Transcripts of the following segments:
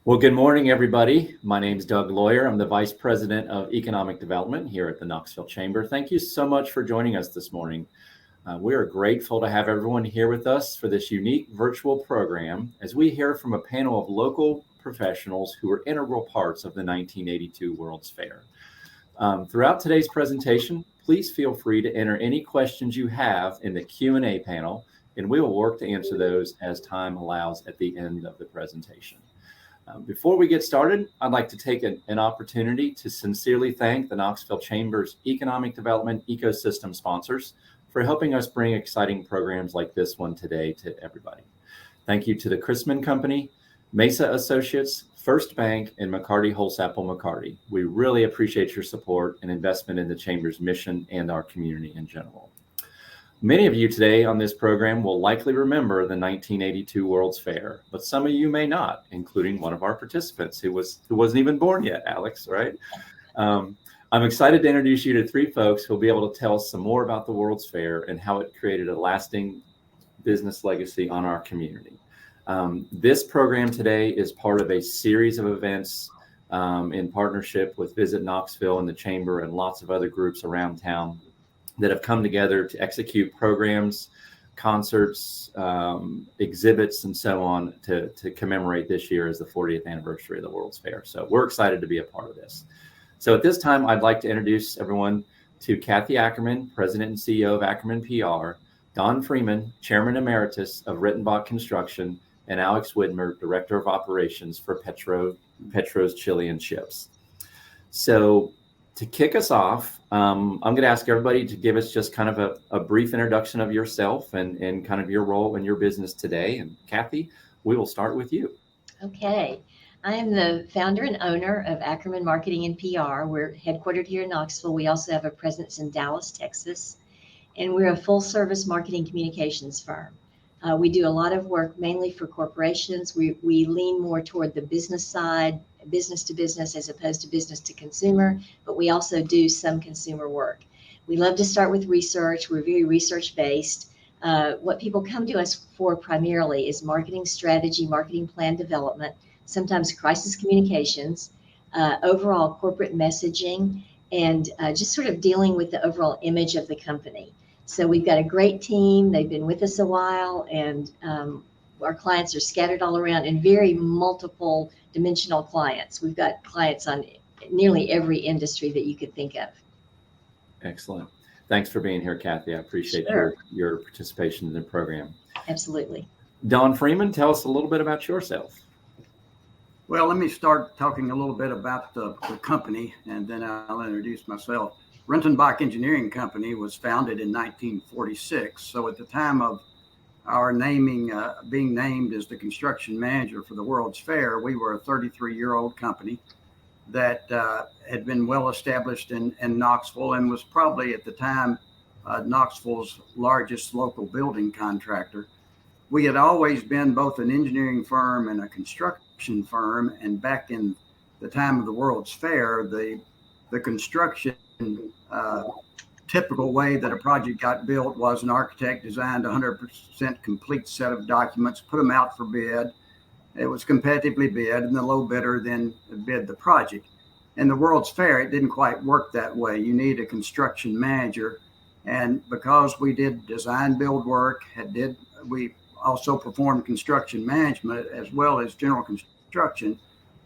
Well, good morning, everybody. My name is Doug Lawyer. I'm the Vice President of Economic Development here at the Knoxville Chamber. Thank you so much for joining us this morning. We are grateful to have everyone here with us for this unique virtual program as we hear from a panel of local professionals who were integral parts of the 1982 World's Fair. Throughout today's presentation, please feel free to enter any questions you have in the Q&A panel, and we will work to answer those as time allows at the end of the presentation. Before we get started, I'd like to take an opportunity to sincerely thank the Knoxville Chamber's Economic Development Ecosystem sponsors for helping us bring exciting programs like this one today to everybody. Thank you to the Chrisman Company, Mesa Associates, First Bank, and McCarty Holsapple McCarty. We really appreciate your support and investment in the Chamber's mission and our community in general. Many of you today on this program will likely remember the 1982 World's Fair, but some of you may not, including one of our participants who wasn't even born yet, Alex, right? I'm excited to introduce you to three folks who will be able to tell us some more about the World's Fair and how it created a lasting business legacy on our community. This program today is part of a series of events in partnership with Visit Knoxville and the Chamber and lots of other groups around town that have come together to execute programs, concerts, exhibits, and so on to commemorate this year as the 40th anniversary of the World's Fair. So we're excited to be a part of this. So at this time, I'd like to introduce everyone to Cathy Ackermann, President and CEO of Ackermann PR, Don Freeman, Chairman Emeritus of Rentenbach Construction, and Alex Widmer, Director of Operations for Petros Chili and Chips. So to kick us off, I'm going to ask everybody to give us just kind of a brief introduction of yourself and kind of your role in your business today. And Cathy, we will start with you. Okay. I am the founder and owner of Ackermann Marketing and PR. We're headquartered here in Knoxville. We also have a presence in Dallas, Texas, and we're a full-service marketing communications firm. We do a lot of work mainly for corporations. We lean more toward the business side, business to business as opposed to business to consumer, but we also do some consumer work. We love to start with research. We're very research-based. What people come to us for primarily is marketing strategy, marketing plan development, sometimes crisis communications, overall corporate messaging, and just sort of dealing with the overall image of the company. So we've got a great team. They've been with us a while, and our clients are scattered all around and very multiple dimensional clients. We've got clients on nearly every industry that you could think of. Excellent. Thanks for being here, Cathy. I appreciate your participation in the program. Absolutely. Don Freeman, tell us a little bit about yourself. Well, let me start talking a little bit about the company, and then I'll introduce myself. Rentenbach Engineering Company was founded in 1946. So at the time of our being named as the construction manager for the World's Fair, we were a 33-year-old company that had been well established in Knoxville and was probably at the time Knoxville's largest local building contractor. We had always been both an engineering firm and a construction firm, and back in the time of the World's Fair, the construction typical way that a project got built was an architect designed a 100% complete set of documents, put them out for bid. It was competitively bid, and the low bidder then bid the project. In the World's Fair, it didn't quite work that way. You need a construction manager, and because we did design build work, we also performed construction management as well as general construction,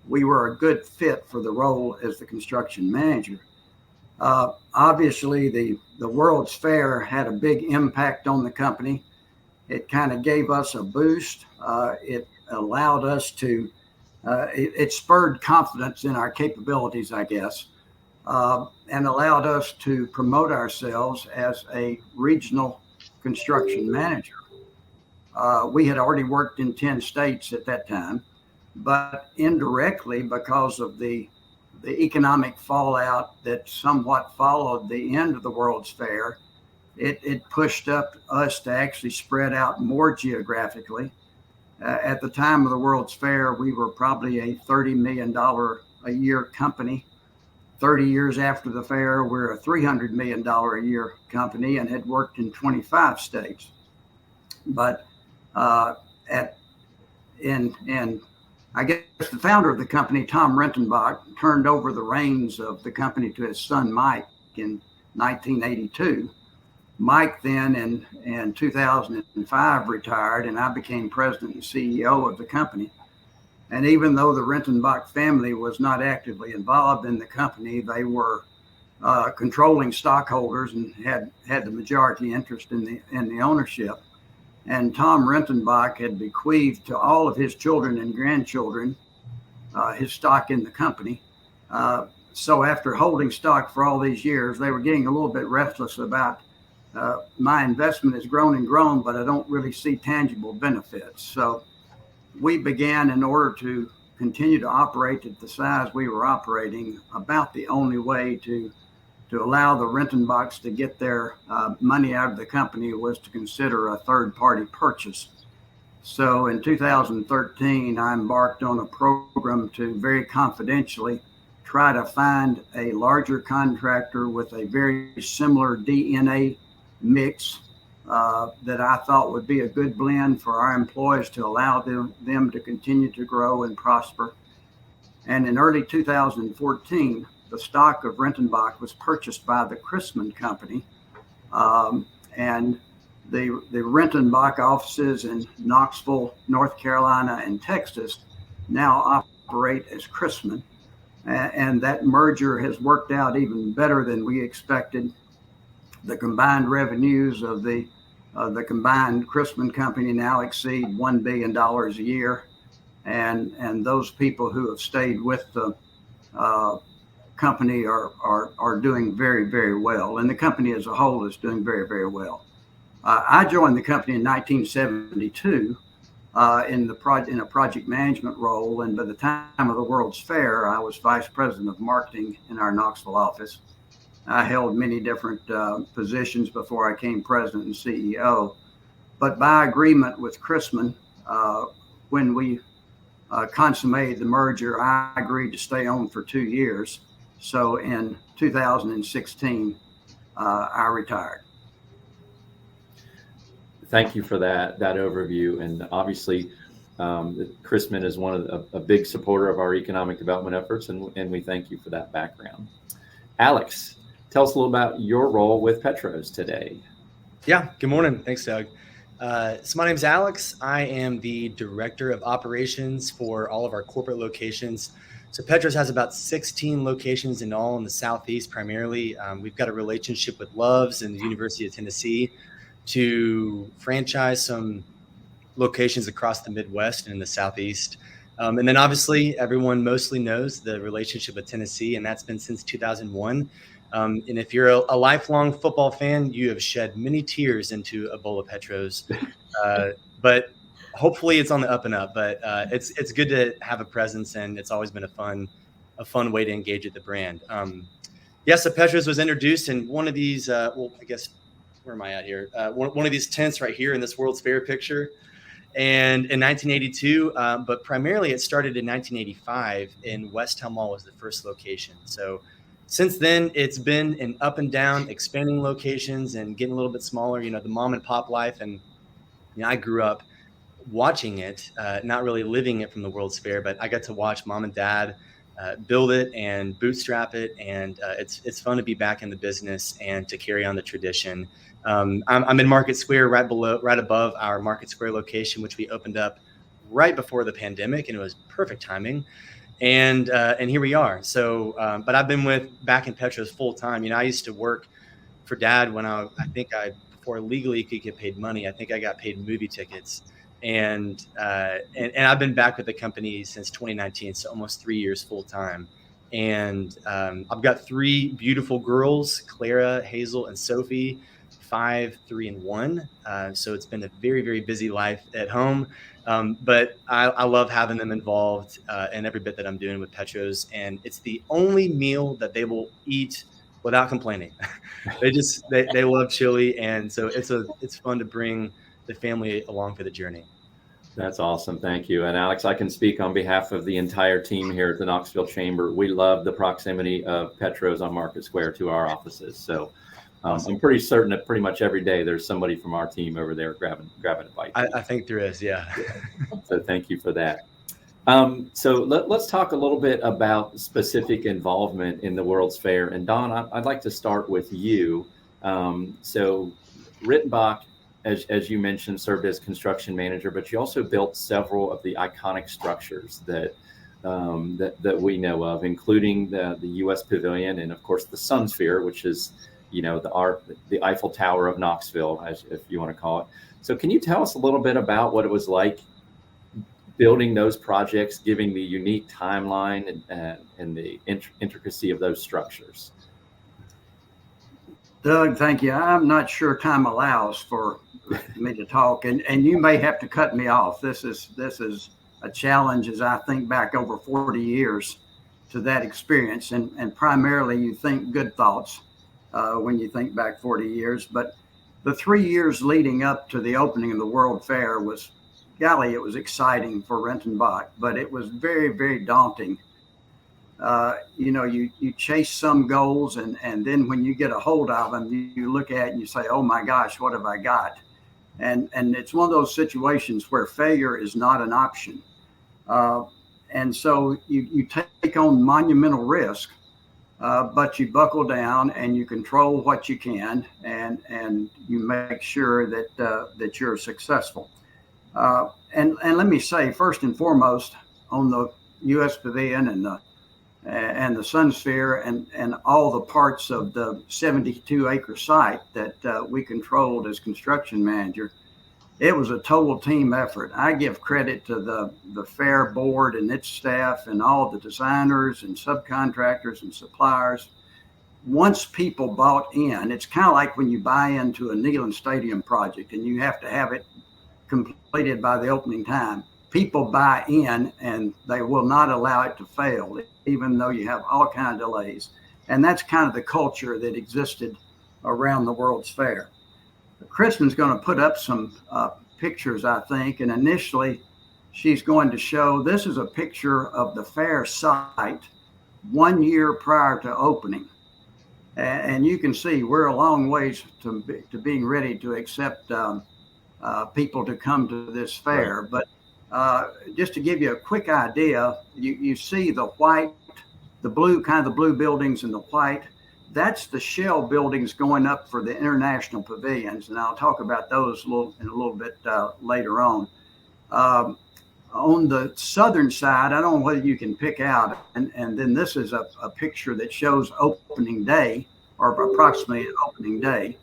we were a good fit for the role as the construction manager. Obviously, the World's Fair had a big impact on the company. It kind of gave us a boost. It allowed us to, it spurred confidence in our capabilities, I guess, and allowed us to promote ourselves as a regional construction manager. We had already worked in 10 states at that time, but indirectly, because of the economic fallout that somewhat followed the end of the World's Fair, it pushed up us to actually spread out more geographically. At the time of the World's Fair, we were probably a $30 million a year company. 30 years after the fair, we're a $300 million a year company and had worked in 25 states. But in I guess the founder of the company, Tom Rentenbach, turned over the reins of the company to his son, Mike, in 1982. Mike then in 2005 retired, and I became president and CEO of the company. And even though the Rentenbach family was not actively involved in the company, they were controlling stockholders and had the majority interest in the ownership. And Tom Rentenbach had bequeathed to all of his children and grandchildren his stock in the company. So after holding stock for all these years, they were getting a little bit restless about my investment has grown and grown, but I don't really see tangible benefits. So we began, in order to continue to operate at the size we were operating, about the only way to allow the Rentenbachs to get their money out of the company was to consider a third-party purchase. So in 2013, I embarked on a program to very confidentially try to find a larger contractor with a very similar DNA mix that I thought would be a good blend for our employees to allow them to continue to grow and prosper. And in early 2014, the stock of Rentenbach was purchased by the Chrisman Company, and the Rentenbach offices in Knoxville, North Carolina, and Texas now operate as Chrisman, and that merger has worked out even better than we expected. The combined revenues of the combined Chrisman Company now exceed $1 billion a year, and those people who have stayed with the company are doing very, very well, and the company as a whole is doing very, very well. I joined the company in 1972 in a project management role, and by the time of the World's Fair, I was vice president of marketing in our Knoxville office. I held many different positions before I became president and CEO, but by agreement with Chrisman, when we consummated the merger, I agreed to stay on for 2 years. So in 2016, I retired. Thank you for that overview. And obviously, Chrisman is a big supporter of our economic development efforts, and we thank you for that background. Alex, tell us a little about your role with Petros today. Yeah, good morning. Thanks, Doug. So my name's Alex. I am the director of operations for all of our corporate locations. So Petros has about 16 locations in all in the Southeast primarily. We've got a relationship with Loves and the University of Tennessee to franchise some locations across the Midwest and in the Southeast. And then obviously everyone mostly knows the relationship with Tennessee, and that's been since 2001. And if you're a lifelong football fan, you have shed many tears into a bowl of Petros. But hopefully it's on the up and up. But it's good to have a presence, and it's always been a fun way to engage with the brand. So Petros was introduced in one of these. Where am I at here? One of these tents right here in this World's Fair picture. And in 1982, but primarily it started in 1985, and West Town Mall was the first location. So since then, it's been an up and down, expanding locations and getting a little bit smaller, the mom and pop life. And I grew up watching it, not really living it from the World's Fair, but I got to watch mom and dad build it and bootstrap it. And it's fun to be back in the business and to carry on the tradition. I'm in Market Square, right above our Market Square location, which we opened up right before the pandemic, and it was perfect timing. And here we are. So, but I've been back in Petros full time. I used to work for Dad when before legally could get paid money. I think I got paid movie tickets, and I've been back with the company since 2019, so almost 3 years full time. And I've got 3 beautiful girls, Clara, Hazel, and Sophie. 5, 3, and 1. So it's been a very, very busy life at home. But I love having them involved in every bit that I'm doing with Petros. And it's the only meal that they will eat without complaining. they love chili. And so it's fun to bring the family along for the journey. That's awesome. Thank you. And Alex, I can speak on behalf of the entire team here at the Knoxville Chamber. We love the proximity of Petros on Market Square to our offices. So I'm pretty certain that pretty much every day there's somebody from our team over there grabbing a bite. I think there is, yeah. So thank you for that. So let's talk a little bit about specific involvement in the World's Fair. And Don, I'd like to start with you. So Rentenbach, as you mentioned, served as construction manager, but you also built several of the iconic structures that we know of, including the U.S. Pavilion and, of course, the Sun Sphere, which is, the Eiffel Tower of Knoxville, if you want to call it. So can you tell us a little bit about what it was like building those projects, giving the unique timeline and the intricacy of those structures? Doug, thank you. I'm not sure time allows for me to talk, and you may have to cut me off. This is a challenge as I think back over 40 years to that experience, and primarily you think good thoughts when you think back 40 years. But the 3 years leading up to the opening of the World Fair was, golly, it was exciting for Rentenbach, but it was very, very daunting. You chase some goals, and then when you get a hold of them, you look at it and you say, oh my gosh, what have I got? And it's one of those situations where failure is not an option. And so you take on monumental risk, but you buckle down and you control what you can, and you make sure that you're successful. And let me say, first and foremost, on the U.S. Pavilion and the Sun Sphere and all the parts of the 72-acre site that we controlled as construction manager, it was a total team effort. I give credit to the fair board and its staff and all the designers and subcontractors and suppliers. Once people bought in, it's kind of like when you buy into a Neyland Stadium project and you have to have it completed by the opening time. People buy in and they will not allow it to fail, even though you have all kinds of delays. And that's kind of the culture that existed around the World's Fair. Kristen's going to put up some pictures, I think, and initially she's going to show, this is a picture of the fair site 1 year prior to opening. And you can see we're a long ways to being ready to accept people to come to this fair. Right. But just to give you a quick idea, you see the white, the blue, kind of the blue buildings and the white. That's the shell buildings going up for the international pavilions, and I'll talk about those in a little bit later on. On the southern side, I don't know whether you can pick out, and then this is a picture that shows opening day, or approximately opening day.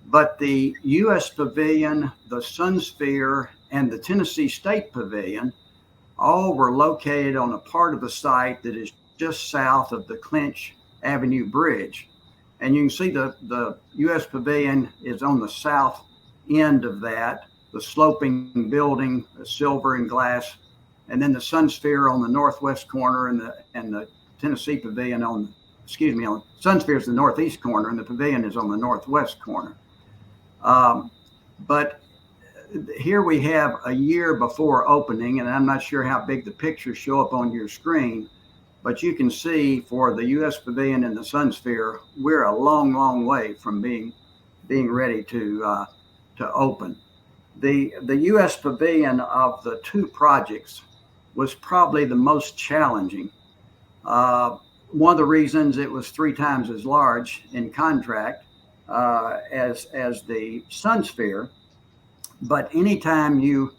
But the U.S. Pavilion, the Sun Sphere, and the Tennessee State Pavilion all were located on a part of the site that is just south of the Clinch Avenue Bridge. And you can see the U.S. Pavilion is on the south end of that, the sloping building, the silver and glass, and then the Sun Sphere on the northwest corner, and the Tennessee Pavilion on Sun Sphere is the northeast corner, and the pavilion is on the northwest corner. But here we have a year before opening, and I'm not sure how big the pictures show up on your screen, but you can see for the U.S. Pavilion and the Sun Sphere, we're a long, long way from being ready to open. The U.S. Pavilion of the two projects was probably the most challenging. One of the reasons it was 3 times as large in contract as the Sun Sphere, but anytime you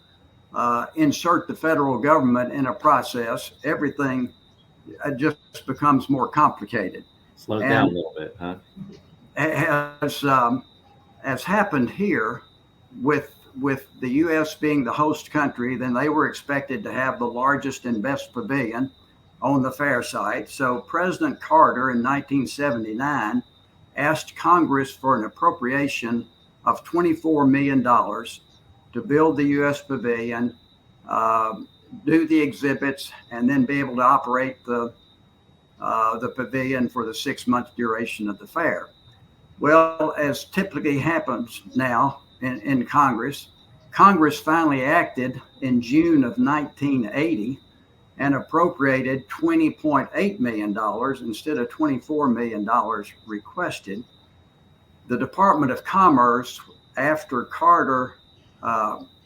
insert the federal government in a process, everything just becomes more complicated. Slow down a little bit, huh? As happened here with the U.S. being the host country, then they were expected to have the largest and best pavilion on the fair site. So President Carter in 1979 asked Congress for an appropriation of $24 million to build the U.S. Pavilion, do the exhibits, and then be able to operate the pavilion for the 6-month duration of the fair. Well, as typically happens now in Congress finally acted in June of 1980 and appropriated $20.8 million instead of $24 million requested. The Department of Commerce, after Carter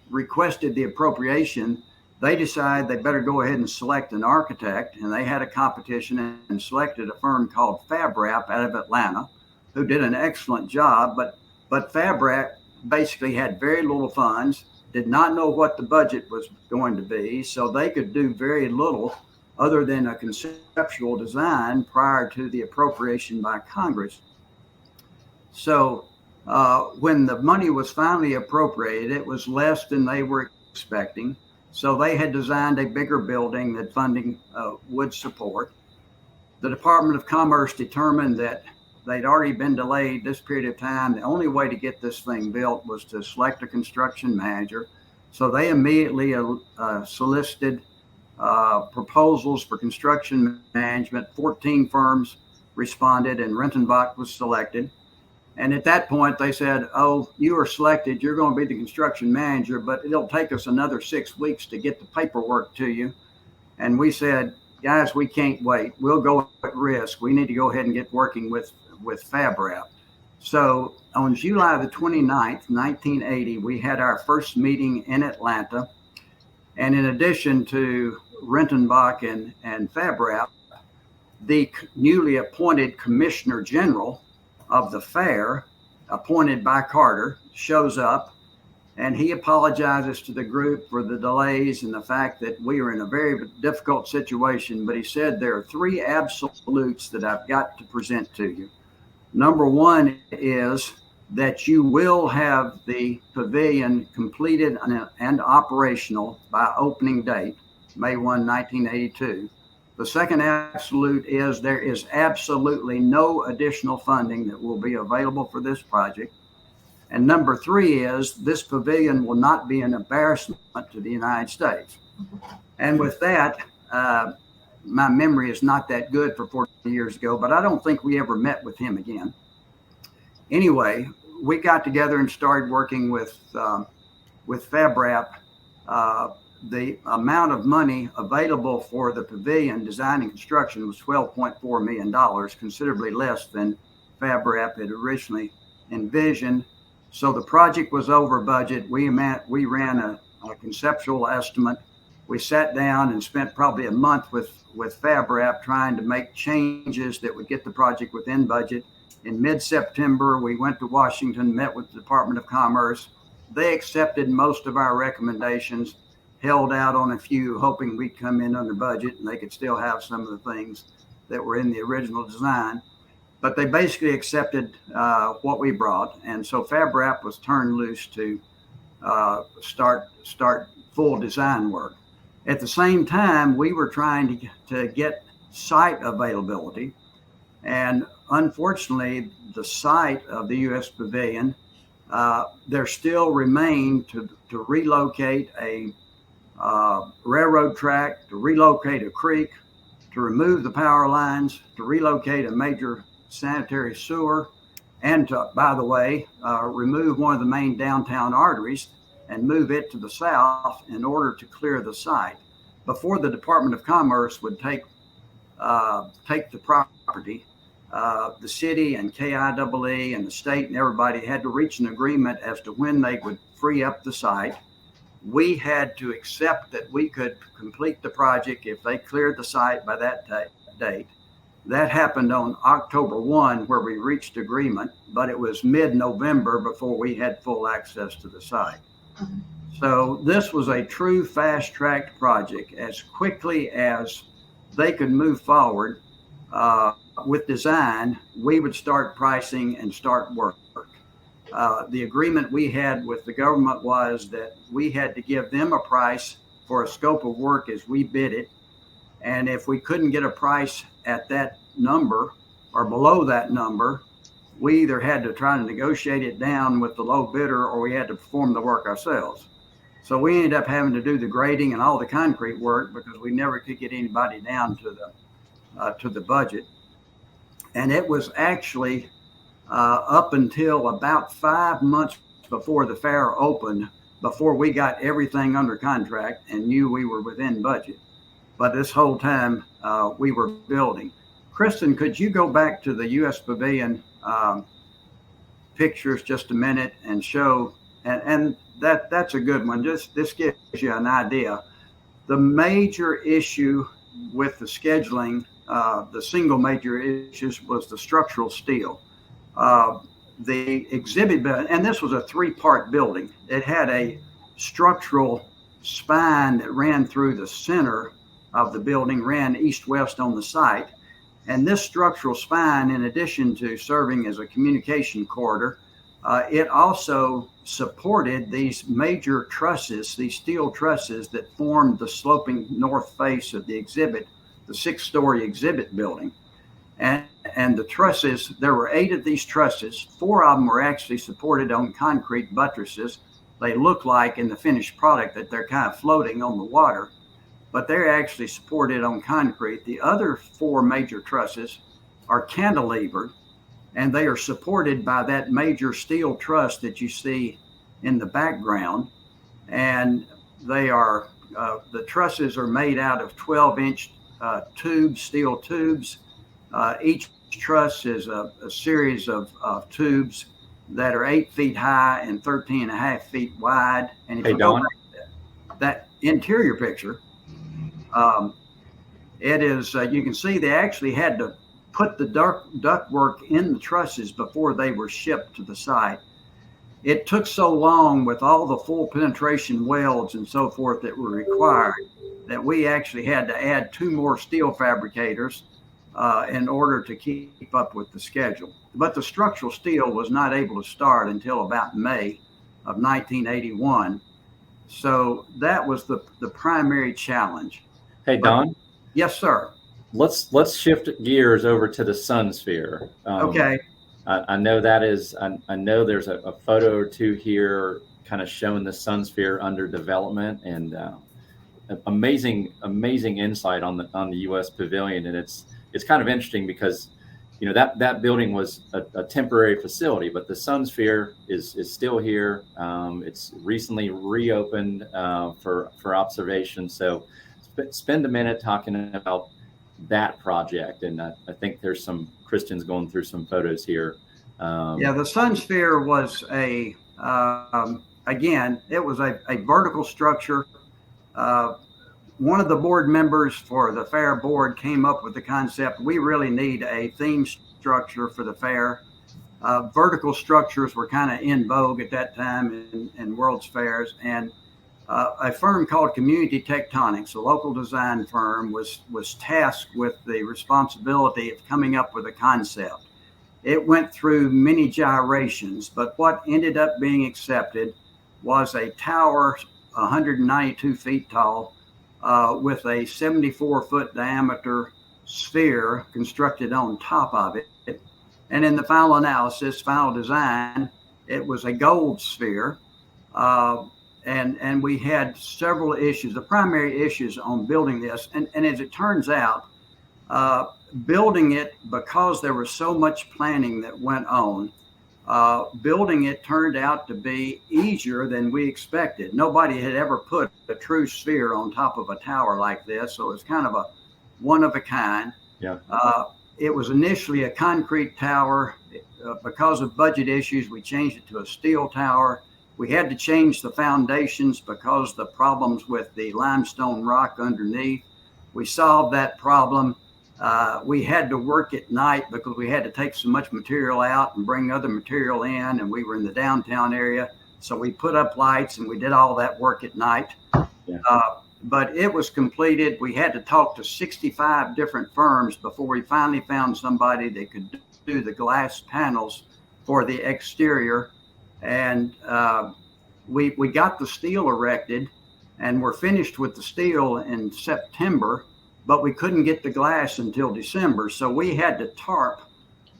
requested the appropriation, they decided they better go ahead and select an architect, and they had a competition and selected a firm called FabRap out of Atlanta, who did an excellent job. But FabRap basically had very little funds, did not know what the budget was going to be, so they could do very little other than a conceptual design prior to the appropriation by Congress. So when the money was finally appropriated, it was less than they were expecting. So they had designed a bigger building that funding would support. The Department of Commerce determined that they'd already been delayed this period of time. The only way to get this thing built was to select a construction manager. So they immediately solicited proposals for construction management. 14 firms responded, and Rentenbach was selected. And at that point, they said, "Oh, you are selected. You're going to be the construction manager, but it'll take us another 6 weeks to get the paperwork to you." And we said, "Guys, we can't wait. We'll go at risk. We need to go ahead and get working with FabRap." So on July the 29th, 1980, we had our first meeting in Atlanta. And in addition to Rentenbach and FabRap, the newly appointed Commissioner General of the fair, appointed by Carter, shows up, and he apologizes to the group for the delays and the fact that we are in a very difficult situation. But he said, "There are three absolutes that I've got to present to you. Number one is that you will have the pavilion completed and operational by opening date, May 1, 1982. The second absolute is there is absolutely no additional funding that will be available for this project. And number three is this pavilion will not be an embarrassment to the United States." And with that, my memory is not that good for 40 years ago, but I don't think we ever met with him again. Anyway, we got together and started working with FabRap. The amount of money available for the pavilion design and construction was $12.4 million, considerably less than FabRap had originally envisioned. So the project was over budget. We ran a conceptual estimate. We sat down and spent probably a month with FabRap trying to make changes that would get the project within budget. In mid-September, we went to Washington, met with the Department of Commerce. They accepted most of our recommendations, held out on a few, hoping we'd come in under budget and they could still have some of the things that were in the original design. But they basically accepted what we brought. And so FabRap was turned loose to start full design work. At the same time, we were trying to get site availability. And unfortunately, the site of the U.S. Pavilion, there still remained to relocate a railroad track, to relocate a creek, to remove the power lines, to relocate a major sanitary sewer, and to, by the way, remove one of the main downtown arteries and move it to the south in order to clear the site. Before the Department of Commerce would take the property, the city and KIEE and the state and everybody had to reach an agreement as to when they would free up the site. We had to accept that we could complete the project if they cleared the site by that date. That happened on October 1, where we reached agreement, but it was mid-November before we had full access to the site. So this was a true fast-tracked project. As quickly as they could move forward with design, we would start pricing and start work. The agreement we had with the government was that we had to give them a price for a scope of work as we bid it. And if we couldn't get a price at that number or below that number, we either had to try to negotiate it down with the low bidder or we had to perform the work ourselves. So we ended up having to do the grading and all the concrete work because we never could get anybody down to the budget. And it was actually up until about 5 months before the fair opened, before we got everything under contract and knew we were within budget. But this whole time we were building. Kristen, could you go back to the U.S. Pavilion pictures just a minute and show, and that's a good one. This gives you an idea. The major issue with the scheduling, the single major issues, was the structural steel. The exhibit, and this was a 3-part building. It had a structural spine that ran through the center of the building, ran east-west on the site. And this structural spine, in addition to serving as a communication corridor, it also supported these major trusses, these steel trusses that formed the sloping north face of the exhibit, the 6-story exhibit building. And the trusses, there were 8 of these trusses. 4 of them were actually supported on concrete buttresses. They look like in the finished product that they're kind of floating on the water, but they're actually supported on concrete. The other 4 major trusses are cantilevered, and they are supported by that major steel truss that you see in the background. And they are, the trusses are made out of 12-inch tubes, steel tubes. Each truss is a series of tubes that are 8 feet high and 13.5 feet wide. And if you go back to that interior picture, it is, you can see they actually had to put the ductwork in the trusses before they were shipped to the site. It took so long with all the full penetration welds and so forth that were required that we actually had to add 2 more steel fabricators in order to keep up with the schedule. But the structural steel was not able to start until about May of 1981. So that was the primary challenge. Hey, Don? Yes, sir. Let's shift gears over to the Sun Sphere. Okay. I know that is, I know there's a photo or 2 here kind of showing the Sun Sphere under development, and amazing insight on the U.S. Pavilion. And it's kind of interesting because, you know, that building was a temporary facility, but the Sun Sphere is still here. It's recently reopened for observation. So spend a minute talking about that project. And I think there's some Christians going through some photos here. Yeah, the Sun Sphere was again, it was a vertical structure. One of the board members for the fair board came up with the concept, we really need a theme structure for the fair. Vertical structures were kind of in vogue at that time in World's Fairs, and a firm called Community Tectonics, a local design firm, was tasked with the responsibility of coming up with a concept. It went through many gyrations, but what ended up being accepted was a tower 192 feet tall, with a 74-foot diameter sphere constructed on top of it. And in the final analysis, final design, it was a gold sphere. And we had several issues, the primary issues on building this. And as it turns out, building it, because there was so much planning that went on, building it turned out to be easier than we expected. Nobody had ever put a true sphere on top of a tower like this, so it's kind of a one of a kind. Yeah. It was initially a concrete tower. Because of budget issues, we changed it to a steel tower. We had to change the foundations because of the problems with the limestone rock underneath. We solved that problem. We had to work at night because we had to take so much material out and bring other material in, and we were in the downtown area. So we put up lights and we did all that work at night. Yeah. But it was completed. We had to talk to 65 different firms before we finally found somebody that could do the glass panels for the exterior. And we got the steel erected, and we're finished with the steel in September, but we couldn't get the glass until December. So we had to tarp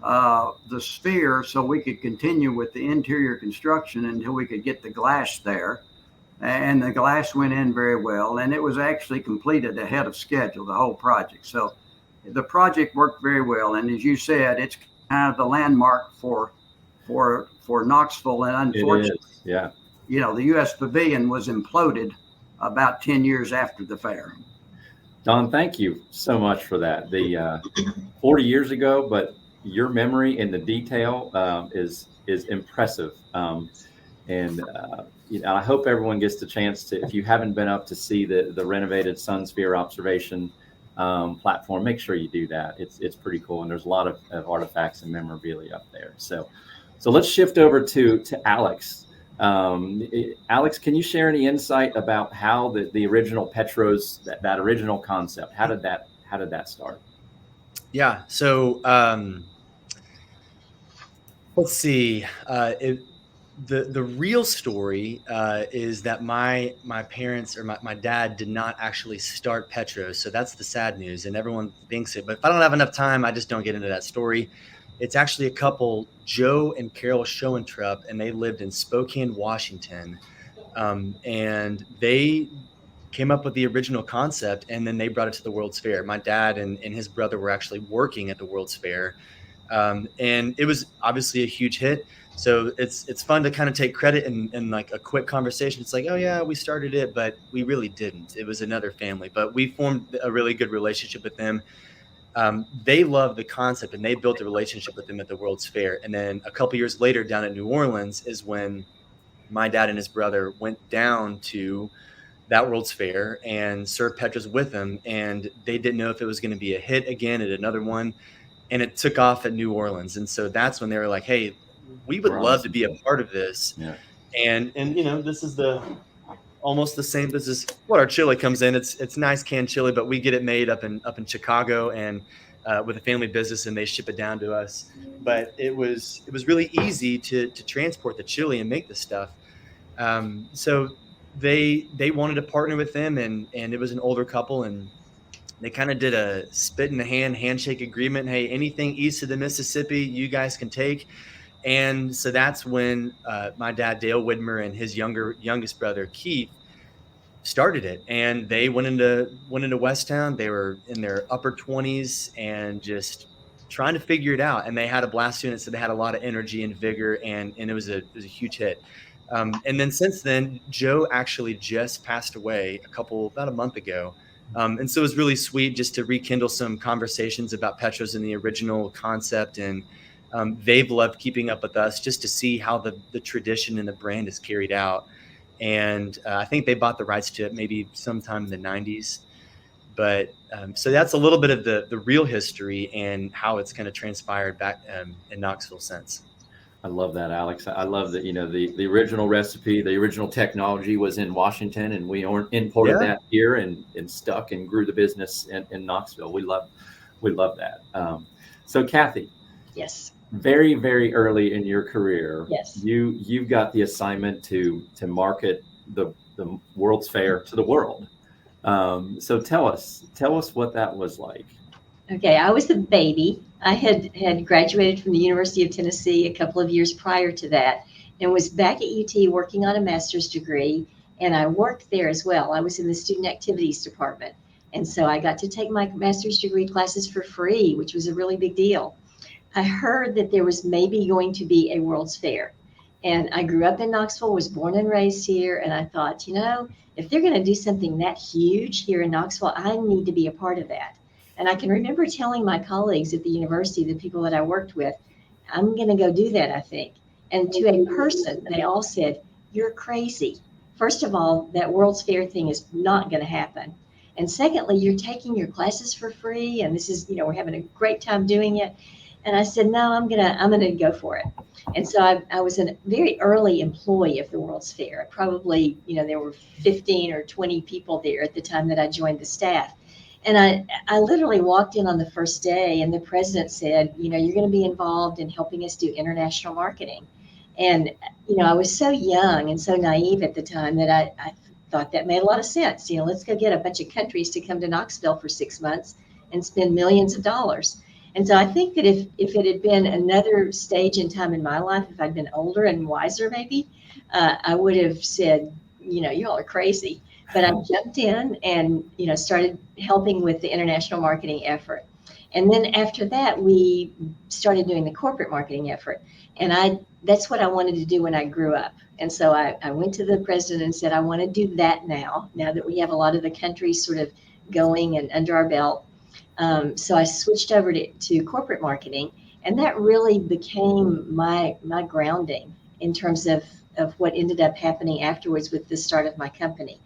the sphere so we could continue with the interior construction until we could get the glass there. And the glass went in very well, and it was actually completed ahead of schedule, the whole project. So the project worked very well. And as you said, it's kind of the landmark for Knoxville. And unfortunately, yeah, you know, the U.S. Pavilion was imploded about 10 years after the fair. Don, thank you so much for that. The 40 years ago, but your memory in the detail is impressive. And I hope everyone gets the chance to, if you haven't been up to see the renovated Sun Sphere observation platform, make sure you do that. It's pretty cool, and there's a lot of artifacts and memorabilia up there. So let's shift over to Alex. Alex, can you share any insight about how the original Petros, that original concept, how did that start? Yeah. So let's see. The real story is that my parents or my dad did not actually start Petros. So that's the sad news, and everyone thinks it. But if I don't have enough time, I just don't get into that story. It's actually a couple, Joe and Carol Schoentrup, and they lived in Spokane, Washington. And they came up with the original concept, and then they brought it to the World's Fair. My dad and his brother were actually working at the World's Fair. And it was obviously a huge hit. So it's fun to kind of take credit in like a quick conversation. It's like, oh yeah, we started it, but we really didn't. It was another family, but we formed a really good relationship with them. They loved the concept, and they built a relationship with them at the World's Fair. And then a couple years later down at New Orleans is when my dad and his brother went down to that World's Fair and served Petros with them. And they didn't know if it was going to be a hit again at another one. And it took off at New Orleans. And so that's when they were like, hey, we would love to be a part of this. Yeah. And this is almost the same. This is what our chili comes in. It's nice canned chili, but we get it made up in Chicago and with a family business, and they ship it down to us. But it was really easy to transport the chili and make this stuff. So they wanted to partner with them, and it was an older couple, and they kind of did a spit in the handshake agreement. Hey, anything east of the Mississippi, you guys can take. And so that's when my dad, Dale Widmer, and his youngest brother, Keith, started it. And they went into Westtown. They were in their upper 20s and just trying to figure it out. And they had a blast doing it. So they had a lot of energy and vigor, and it was a huge hit. And then since then, Joe actually just passed away about a month ago. And so it was really sweet just to rekindle some conversations about Petros and the original concept. And they've loved keeping up with us just to see how the tradition and the brand is carried out. And I think they bought the rights to it maybe sometime in the 90s. But so that's a little bit of the real history and how it's kind of transpired back in Knoxville since. I love that, Alex. I love that, the original recipe, the original technology was in Washington, and we imported that here and stuck and grew the business in Knoxville. We love that. So Cathy. Yes. Very, very early in your career, yes, you've got the assignment to market the World's Fair to the world. So tell us what that was like. Okay, I was the baby. I had graduated from the University of Tennessee a couple of years prior to that, and was back at UT working on a master's degree. And I worked there as well. I was in the student activities department, and so I got to take my master's degree classes for free, which was a really big deal. I heard that there was maybe going to be a World's Fair. And I grew up in Knoxville, was born and raised here. And I thought, if they're going to do something that huge here in Knoxville, I need to be a part of that. And I can remember telling my colleagues at the university, the people that I worked with, I'm going to go do that, I think. And to a person, they all said, you're crazy. First of all, that World's Fair thing is not going to happen. And secondly, you're taking your classes for free. And this is, we're having a great time doing it. And I said, no, I'm gonna go for it. And so I was a very early employee of the World's Fair. Probably, there were 15 or 20 people there at the time that I joined the staff. And I literally walked in on the first day, and the president said, you're going to be involved in helping us do international marketing. And, I was so young and so naive at the time that I thought that made a lot of sense. Let's go get a bunch of countries to come to Knoxville for 6 months and spend millions of dollars. And so I think that if it had been another stage in time in my life, if I'd been older and wiser, maybe, I would have said, you all are crazy. But I jumped in and, started helping with the international marketing effort. And then after that, we started doing the corporate marketing effort. And that's what I wanted to do when I grew up. And so I went to the president and said, I want to do that now that we have a lot of the countries sort of going and under our belt. So I switched over to corporate marketing, and that really became my grounding in terms of of what ended up happening afterwards with the start of my company.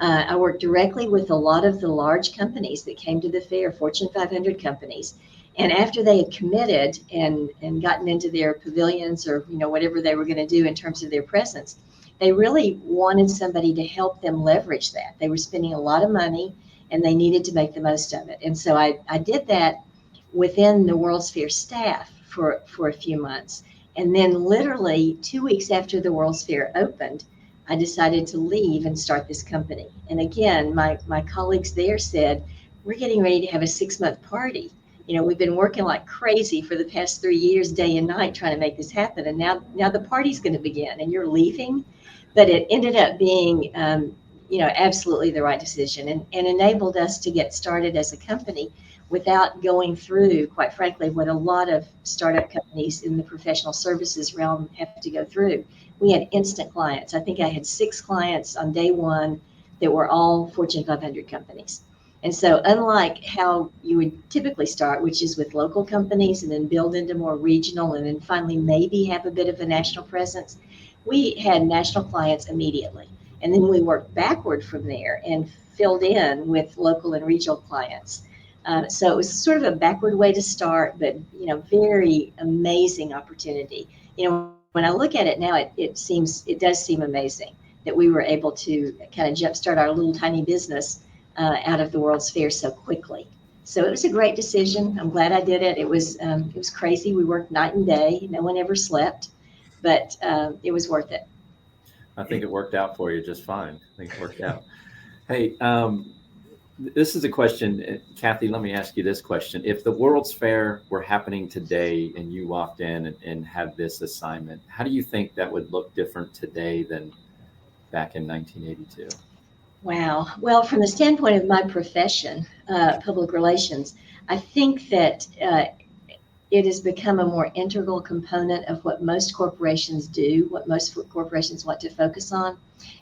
I worked directly with a lot of the large companies that came to the fair, Fortune 500 companies. And after they had committed and gotten into their pavilions or, whatever they were going to do in terms of their presence, they really wanted somebody to help them leverage that. They were spending a lot of money and they needed to make the most of it. And so I did that within the World's Fair staff for a few months. And then literally 2 weeks after the World's Fair opened, I decided to leave and start this company. And again, my colleagues there said, we're getting ready to have a 6-month party. We've been working like crazy for the past 3 years, day and night, trying to make this happen. And now the party's going to begin and you're leaving. But it ended up being, absolutely the right decision and enabled us to get started as a company without going through, quite frankly, what a lot of startup companies in the professional services realm have to go through. We had instant clients. I think I had 6 clients on day one that were all Fortune 500 companies. And so unlike how you would typically start, which is with local companies and then build into more regional and then finally maybe have a bit of a national presence, we had national clients immediately. And then we worked backward from there and filled in with local and regional clients. So it was sort of a backward way to start, but, very amazing opportunity. When I look at it now, it does seem amazing that we were able to kind of jumpstart our little tiny business out of the World's Fair so quickly. So it was a great decision. I'm glad I did it. It was crazy. We worked night and day. No one ever slept, but it was worth it. I think it worked out for you just fine. I think it worked out. Hey, this is a question, Cathy, let me ask you this question. If the World's Fair were happening today and you walked in and had this assignment, how do you think that would look different today than back in 1982? Wow. Well, from the standpoint of my profession, public relations, I think that it has become a more integral component of what most corporations do, what most corporations want to focus on.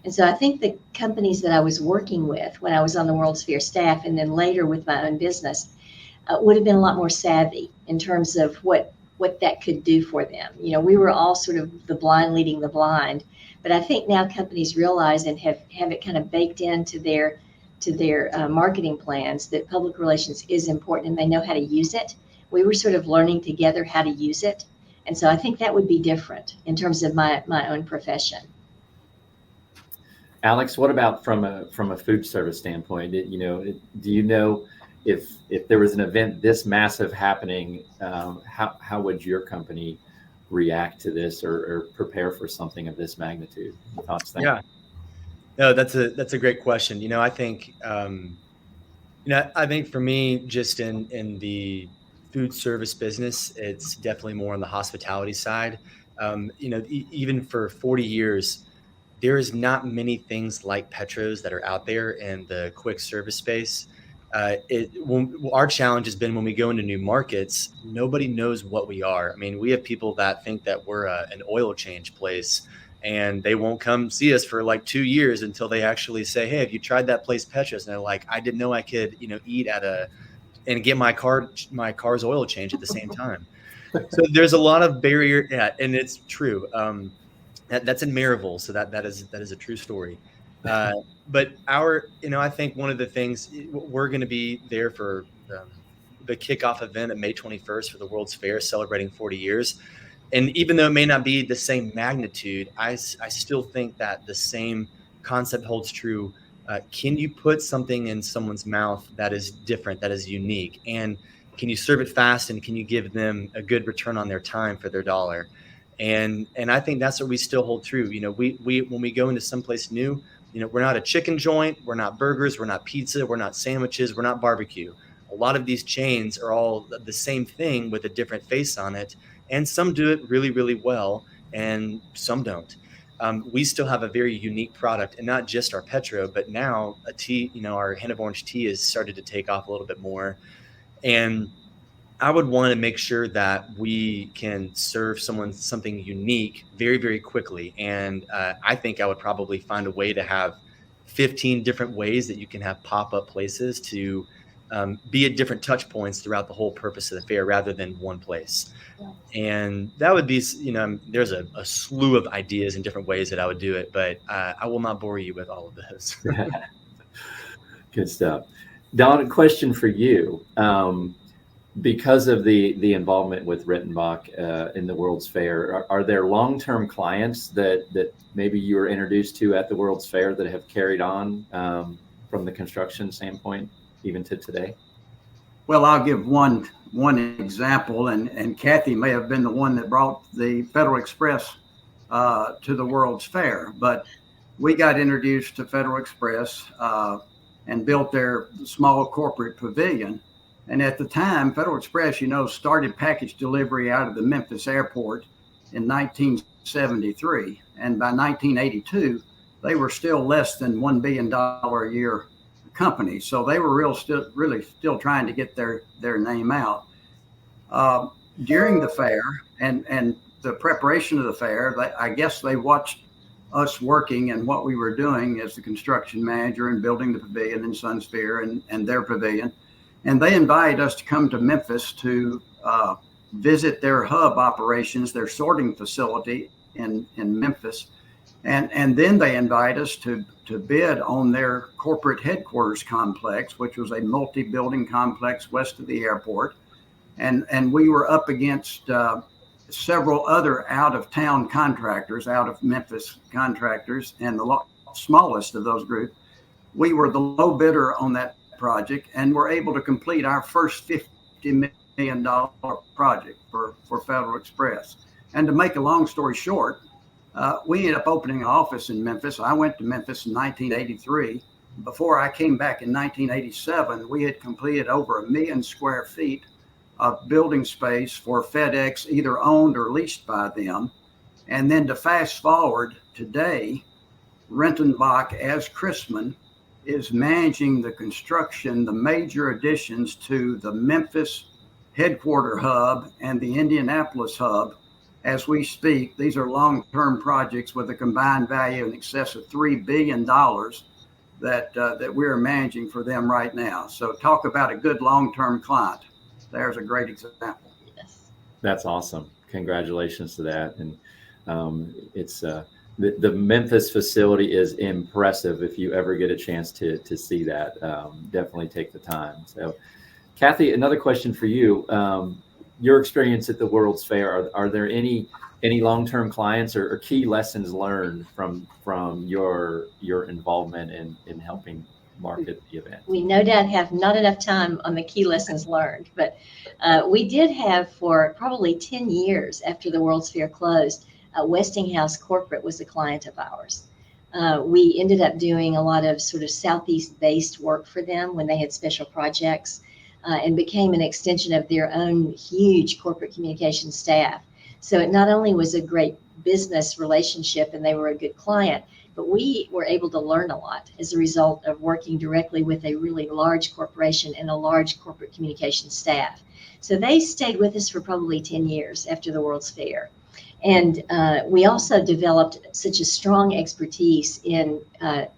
And so I think the companies that I was working with when I was on the World's Fair staff and then later with my own business would have been a lot more savvy in terms of what that could do for them. We were all sort of the blind leading the blind, but I think now companies realize and have it kind of baked into their marketing plans that public relations is important and they know how to use it. We were sort of learning together how to use it. And so I think that would be different in terms of my own profession. Alex, what about from a food service standpoint? Do you know if there was an event this massive happening, how would your company react to this or prepare for something of this magnitude? Thoughts? Yeah, no, that's a great question. I think I think for me, just in the food service business, it's definitely more on the hospitality side. Even for 40 years, there is not many things like Petros that are out there in the quick service space. Our challenge has been when we go into new markets, nobody knows what we are. I mean, we have people that think that we're an oil change place, and they won't come see us for like 2 years until they actually say, "Hey, have you tried that place Petros?" And they're like, "I didn't know I could, eat and get my car's oil change at the same time." So there's a lot of barrier, and it's true. That's in Maryville, so that is a true story. But I think one of the things we're going to be there for the kickoff event at May 21st for the World's Fair, celebrating 40 years. And even though it may not be the same magnitude, I still think that the same concept holds true. Can you put something in someone's mouth that is different, that is unique? And can you serve it fast? And can you give them a good return on their time for their dollar? And I think that's what we still hold true. We when we go into someplace new, we're not a chicken joint, we're not burgers, we're not pizza, we're not sandwiches, we're not barbecue. A lot of these chains are all the same thing with a different face on it. And some do it really, really well, and some don't. We still have a very unique product, and not just our Petro, but now a tea, our Hand of Orange tea has started to take off a little bit more. And I would want to make sure that we can serve someone something unique very, very quickly. And I think I would probably find a way to have 15 different ways that you can have pop-up places to be at different touch points throughout the whole purpose of the fair rather than one place. And that would be, there's a slew of ideas and different ways that I would do it, but I will not bore you with all of those. Good stuff. Don, a question for you. Because of the involvement with Rentenbach in the World's Fair, are there long-term clients that maybe you were introduced to at the World's Fair that have carried on from the construction standpoint even to today? Well, I'll give one example, and Cathy may have been the one that brought the Federal Express to the World's Fair, but we got introduced to Federal Express and built their small corporate pavilion. And at the time, Federal Express, started package delivery out of the Memphis airport in 1973. And by 1982, they were still less than $1 billion a year company. So they were really still trying to get their name out. During the fair and the preparation of the fair, I guess they watched us working and what we were doing as the construction manager and building the pavilion in Sunsphere and their pavilion. And they invited us to come to Memphis to visit their hub operations, their sorting facility in Memphis. And then they invite us to bid on their corporate headquarters complex, which was a multi-building complex west of the airport. And we were up against several other out-of-town contractors, out of Memphis contractors, and the smallest of those groups. We were the low bidder on that project and were able to complete our first $50 million project for Federal Express. And to make a long story short, we ended up opening an office in Memphis. I went to Memphis in 1983. Before I came back in 1987, we had completed over 1 million square feet of building space for FedEx, either owned or leased by them. And then to fast forward today, Rentenbach as Chrisman is managing the construction, the major additions to the Memphis headquarter hub and the Indianapolis hub. As we speak, these are long-term projects with a combined value in excess of $3 billion that we're managing for them right now. So talk about a good long-term client. There's a great example. Yes. That's awesome. Congratulations to that. And it's the Memphis facility is impressive. If you ever get a chance to see that, definitely take the time. So, Cathy, another question for you. Your experience at the World's Fair, are there any long-term clients or key lessons learned from your involvement in helping market the event? We no doubt have not enough time on the key lessons learned, but we did have for probably 10 years after the World's Fair closed, Westinghouse Corporate was a client of ours. We ended up doing a lot of sort of Southeast-based work for them when they had special projects and became an extension of their own huge corporate communication staff. So it not only was a great business relationship and they were a good client, but we were able to learn a lot as a result of working directly with a really large corporation and a large corporate communication staff. So they stayed with us for probably 10 years after the World's Fair. And we also developed such a strong expertise in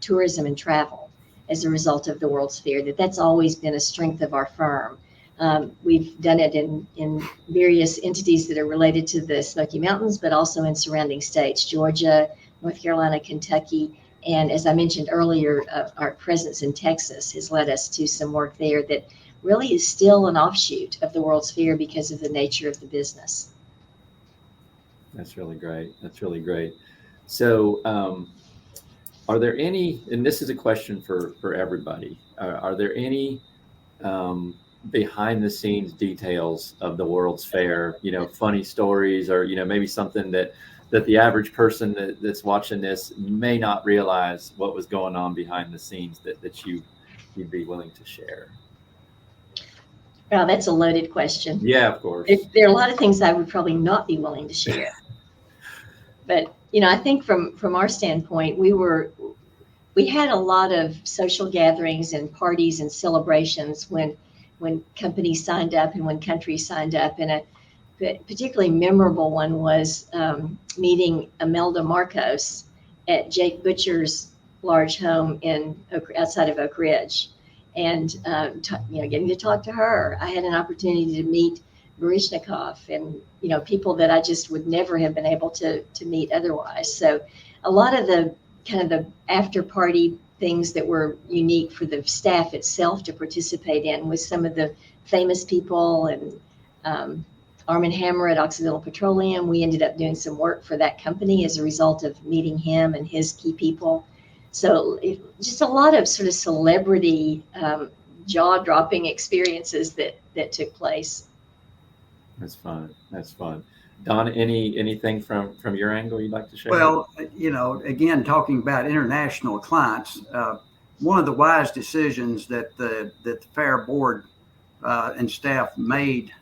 tourism and travel as a result of the World's Fair that's always been a strength of our firm. We've done it in various entities that are related to the Smoky Mountains, but also in surrounding states, Georgia, North Carolina, Kentucky. And as I mentioned earlier, our presence in Texas has led us to some work there that really is still an offshoot of the World's Fair because of the nature of the business. That's really great. That's really great. So are there any, and this is a question for everybody, are there any behind the scenes details of the World's Fair, funny stories or, maybe something that the average person that's watching this may not realize what was going on behind the scenes that you'd be willing to share? Wow, that's a loaded question. Yeah, of course. There are a lot of things I would probably not be willing to share. But, I think from our standpoint, we had a lot of social gatherings and parties and celebrations when companies signed up and when countries signed up. And a particularly memorable one was meeting Imelda Marcos at Jake Butcher's large home outside of Oak Ridge. and getting to talk to her. I had an opportunity to meet Baryshnikov and people that I just would never have been able to meet otherwise. So a lot of the kind of the after party things that were unique for the staff itself to participate in with some of the famous people, and Arm & Hammer at Occidental Petroleum. We ended up doing some work for that company as a result of meeting him and his key people. So just a lot of sort of celebrity jaw-dropping experiences that took place. That's fun. That's fun. Don, anything from your angle you'd like to share? Well, again, talking about international clients, one of the wise decisions that the fair board and staff made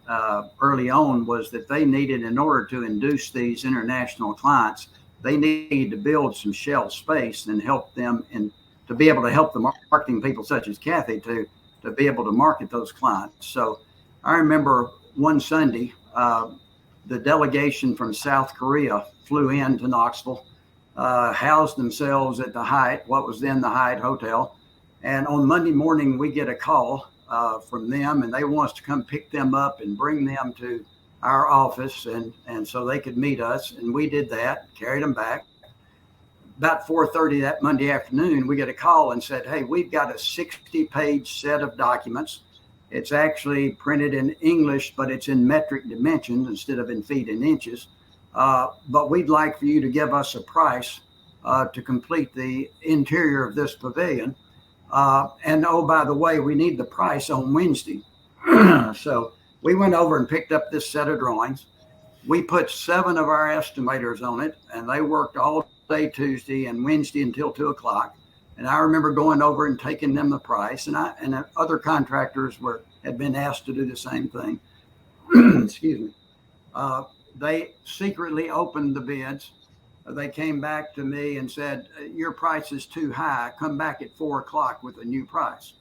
early on was that they needed, in order to induce these international clients, they needed to build some shelf space and help them, and to be able to help the marketing people such as Cathy to be able to market those clients. So I remember one Sunday, the delegation from South Korea flew in to Knoxville, housed themselves at the Hyatt, what was then the Hyatt Hotel. And on Monday morning, we get a call from them, and they want us to come pick them up and bring them to our office, and so they could meet us. And we did that, carried them back. About 4:30 that Monday afternoon, we get a call and said, hey, we've got a 60-page set of documents. It's actually printed in English, but it's in metric dimensions instead of in feet and inches. But we'd like for you to give us a price to complete the interior of this pavilion. And oh, by the way, we need the price on Wednesday. So we went over and picked up this set of drawings. We put 7 of our estimators on it, and they worked all day Tuesday and Wednesday until 2:00. And I remember going over and taking them the price, and other contractors had been asked to do the same thing. Excuse me. They secretly opened the bids. They came back to me and said, your price is too high. Come back at 4:00 with a new price.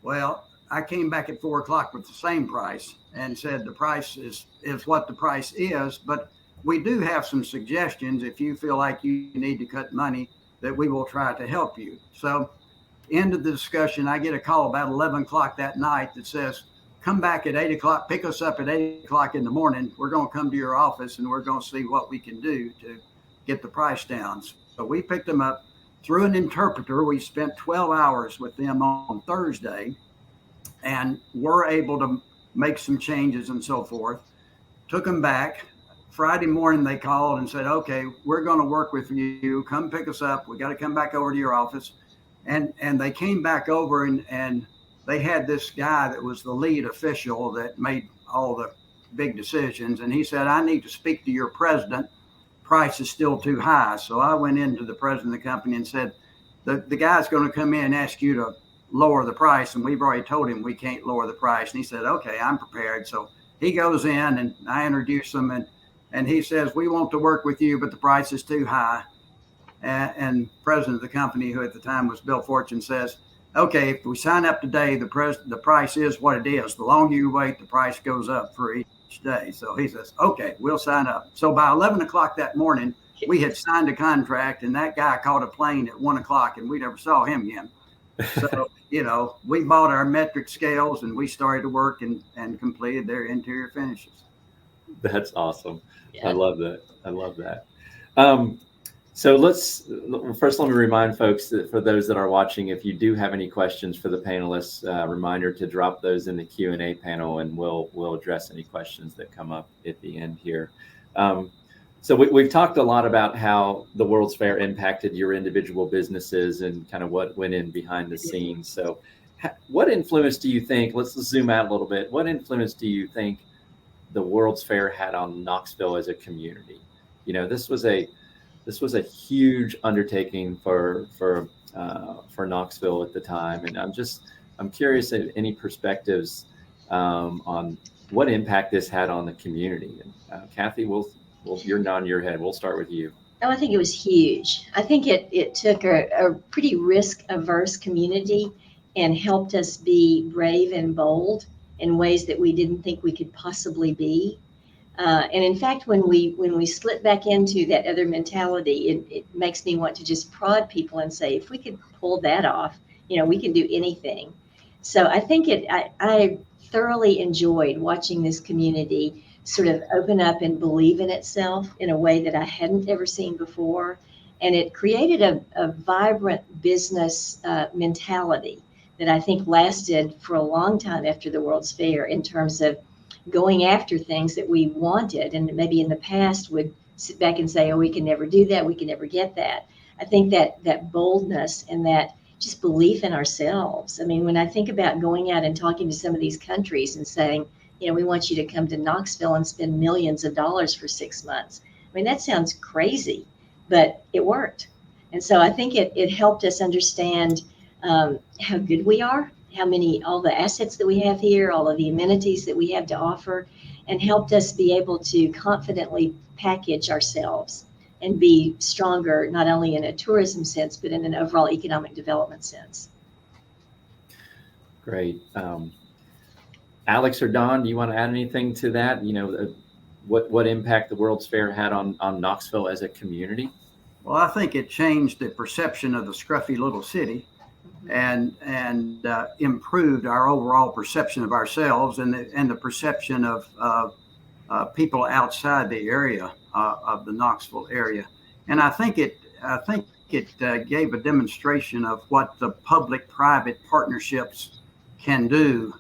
Well, I came back at 4:00 with the same price and said the price is what the price is, but we do have some suggestions if you feel like you need to cut money, that we will try to help you. So end of the discussion, I get a call about 11 o'clock that night that says, come back at 8:00, pick us up at 8:00 in the morning. We're going to come to your office and we're going to see what we can do to get the price down. So we picked them up through an interpreter. We spent 12 hours with them on Thursday and were able to make some changes and so forth. Took them back. Friday morning, they called and said, okay, we're going to work with you. Come pick us up. We got to come back over to your office. And they came back over and they had this guy that was the lead official that made all the big decisions. And he said, I need to speak to your president. Price is still too high. So I went into the president of the company and said, the guy's going to come in and ask you to lower the price. And we've already told him we can't lower the price. And he said, okay, I'm prepared. So he goes in and I introduce him and he says, we want to work with you, but the price is too high. And president of the company, who at the time was Bill Fortune, says, okay, if we sign up today, the price is what it is. The longer you wait, the price goes up for each day. So he says, okay, we'll sign up. So by 11 o'clock that morning, we had signed a contract, and that guy caught a plane at 1 o'clock, and we never saw him again. So, we bought our metric scales, and we started to work and completed their interior finishes. That's awesome. Yeah. I love that. So first let me remind folks that for those that are watching, if you do have any questions for the panelists, reminder to drop those in the Q&A panel, and we'll address any questions that come up at the end here. So we've talked a lot about how the World's Fair impacted your individual businesses and kind of what went in behind the scenes. So what influence do you think, let's zoom out a little bit, what influence do you think the World's Fair had on Knoxville as a community? This was a huge undertaking for Knoxville at the time, and I'm curious if any perspectives on what impact this had on the community. And Cathy, you're nodding your head. We'll start with you. Oh, I think it was huge. I think it took a pretty risk-averse community and helped us be brave and bold in ways that we didn't think we could possibly be. And in fact, when we slip back into that other mentality, it makes me want to just prod people and say, if we could pull that off, we can do anything. So I think I thoroughly enjoyed watching this community sort of open up and believe in itself in a way that I hadn't ever seen before. And it created a vibrant business mentality that I think lasted for a long time after the World's Fair, in terms of going after things that we wanted and maybe in the past would sit back and say, oh, we can never do that, we can never get that. I think that boldness and that just belief in ourselves. I mean, when I think about going out and talking to some of these countries and saying, you know, we want you to come to Knoxville and spend millions of dollars for 6 months. I mean, that sounds crazy, but it worked. And so I think it helped us understand how good we are, all the assets that we have here, all of the amenities that we have to offer, and helped us be able to confidently package ourselves and be stronger, not only in a tourism sense, but in an overall economic development sense. Great. Alex or Don, do you want to add anything to that? You know, what impact the World's Fair had on Knoxville as a community? Well, I think it changed the perception of the scruffy little city, and improved our overall perception of ourselves and the perception of people outside the area of the Knoxville area. And I think it gave a demonstration of what the public-private partnerships can do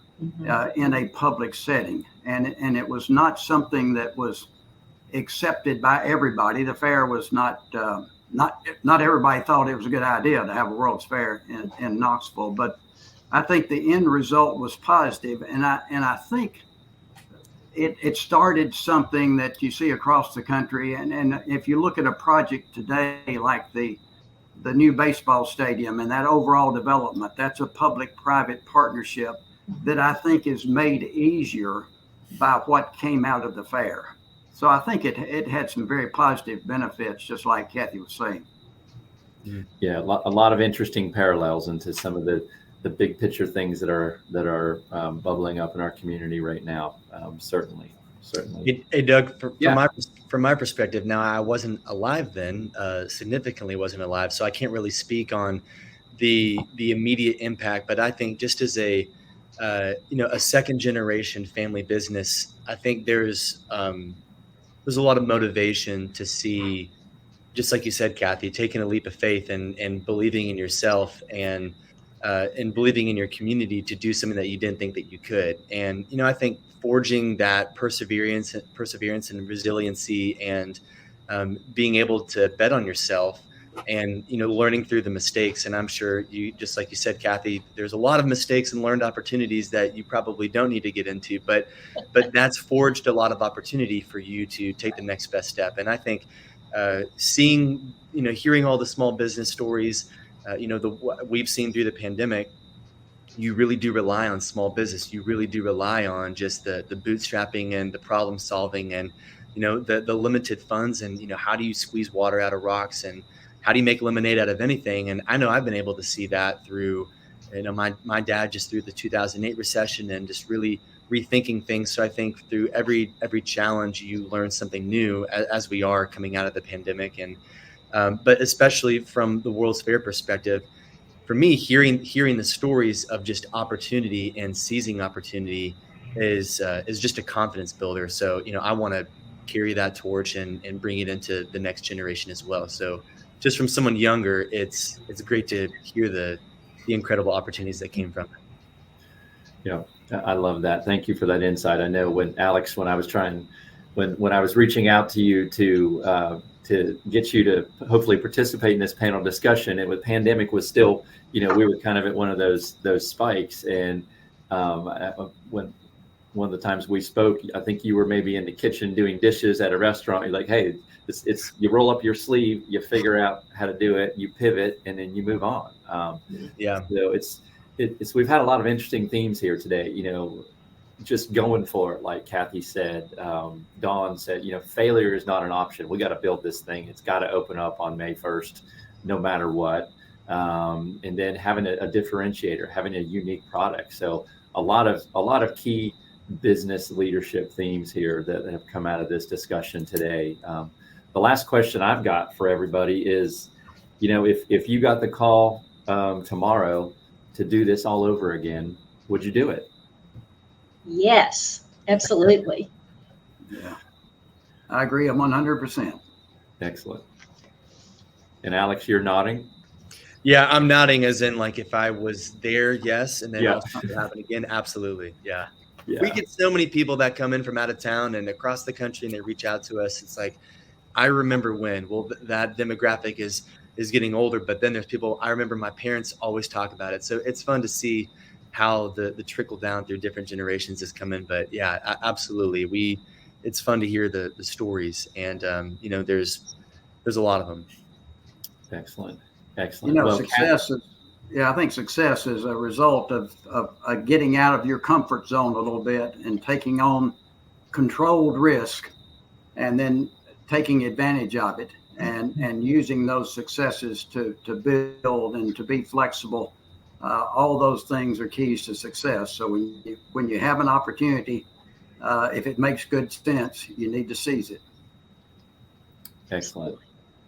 in a public setting. And it was not something that was accepted by everybody. The fair was not everybody thought it was a good idea to have a World's Fair in Knoxville, but I think the end result was positive, and I think it started something that you see across the country. And if you look at a project today like the new baseball stadium and that overall development, that's a public-private partnership that I think is made easier by what came out of the fair. So I think it had some very positive benefits, just like Cathy was saying. Yeah, a lot of interesting parallels into some of the big picture things that are bubbling up in our community right now. Certainly. Hey, Doug, from my perspective, now I wasn't alive then, significantly wasn't alive, so I can't really speak on the immediate impact. But I think just as a second generation family business, I think there's a lot of motivation to see, just like you said, Cathy, taking a leap of faith and believing in yourself and believing in your community to do something that you didn't think that you could. And, I think forging that perseverance and resiliency and being able to bet on yourself and, learning through the mistakes. And I'm sure you, just like you said, Cathy, there's a lot of mistakes and learned opportunities that you probably don't need to get into, but that's forged a lot of opportunity for you to take the next best step. And I think hearing all the small business stories, we've seen through the pandemic, you really do rely on small business. You really do rely on just the bootstrapping and the problem solving and, the limited funds and, how do you squeeze water out of rocks and how do you make lemonade out of anything? And I know I've been able to see that through, my dad just through the 2008 recession and just really rethinking things. So I think through every challenge, you learn something new as we are coming out of the pandemic. And but especially from the World's Fair perspective, for me, hearing the stories of just opportunity and seizing opportunity is just a confidence builder. So I want to carry that torch and bring it into the next generation as well. So just from someone younger, it's great to hear the incredible opportunities that came from it. Yeah, I love that. Thank you for that insight. I know when Alex, when I was reaching out to you to get you to hopefully participate in this panel discussion, and with pandemic was still, we were kind of at one of those spikes. And when one of the times we spoke, I think you were maybe in the kitchen doing dishes at a restaurant. You're like, hey, it's you roll up your sleeve, you figure out how to do it, you pivot, and then you move on. So it's we've had a lot of interesting themes here today. Just going for it, like Cathy said, Dawn said, failure is not an option. We got to build this thing. It's got to open up on May 1st, no matter what. And then having a differentiator, having a unique product. So a lot of key business leadership themes here that have come out of this discussion today. The last question I've got for everybody is, if you got the call tomorrow to do this all over again, would you do it? Yes, absolutely. Yeah, I agree 100%. Excellent. And Alex, you're nodding? Yeah, I'm nodding as in like if I was there, yes, and then Yeah. also if it happened again, absolutely. Yeah. Yeah. We get so many people that come in from out of town and across the country and they reach out to us. It's like, I remember when, well, that demographic is getting older, but then there's people, I remember my parents always talk about it. So it's fun to see how the trickle down through different generations is coming. But yeah, absolutely. It's fun to hear the stories, and you know, there's a lot of them. Excellent. You Excellent. know, Well, success is, yeah, I think success is a result of getting out of your comfort zone a little bit and taking on controlled risk, and then taking advantage of it, and using those successes to build and to be flexible. All those things are keys to success. So when you have an opportunity, if it makes good sense, you need to seize it. Excellent.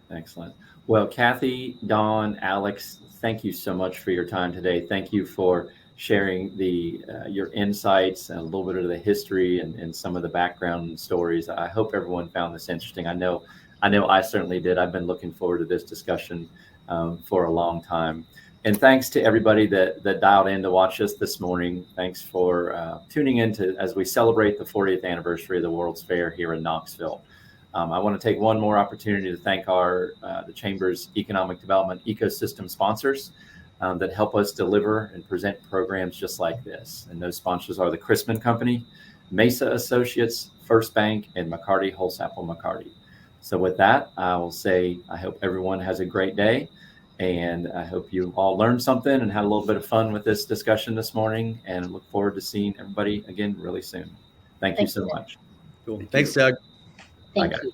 Excellent. Well, Cathy, Dawn, Alex, thank you so much for your time today. Thank you for sharing your insights and a little bit of the history and some of the background stories. I hope everyone found this interesting. I know I certainly did. I've been looking forward to this discussion for a long time. And thanks to everybody that dialed in to watch us this morning. Thanks for tuning in as we celebrate the 40th anniversary of the World's Fair here in Knoxville. I want to take one more opportunity to thank the Chamber's Economic Development Ecosystem sponsors that help us deliver and present programs just like this. And those sponsors are the Chrisman Company, Mesa Associates, First Bank, and McCarty Holsapple McCarty. So with that, I will say I hope everyone has a great day, and I hope you all learned something and had a little bit of fun with this discussion this morning, and look forward to seeing everybody again really soon. Thank you so much. Cool. Thanks, Doug. Thank you.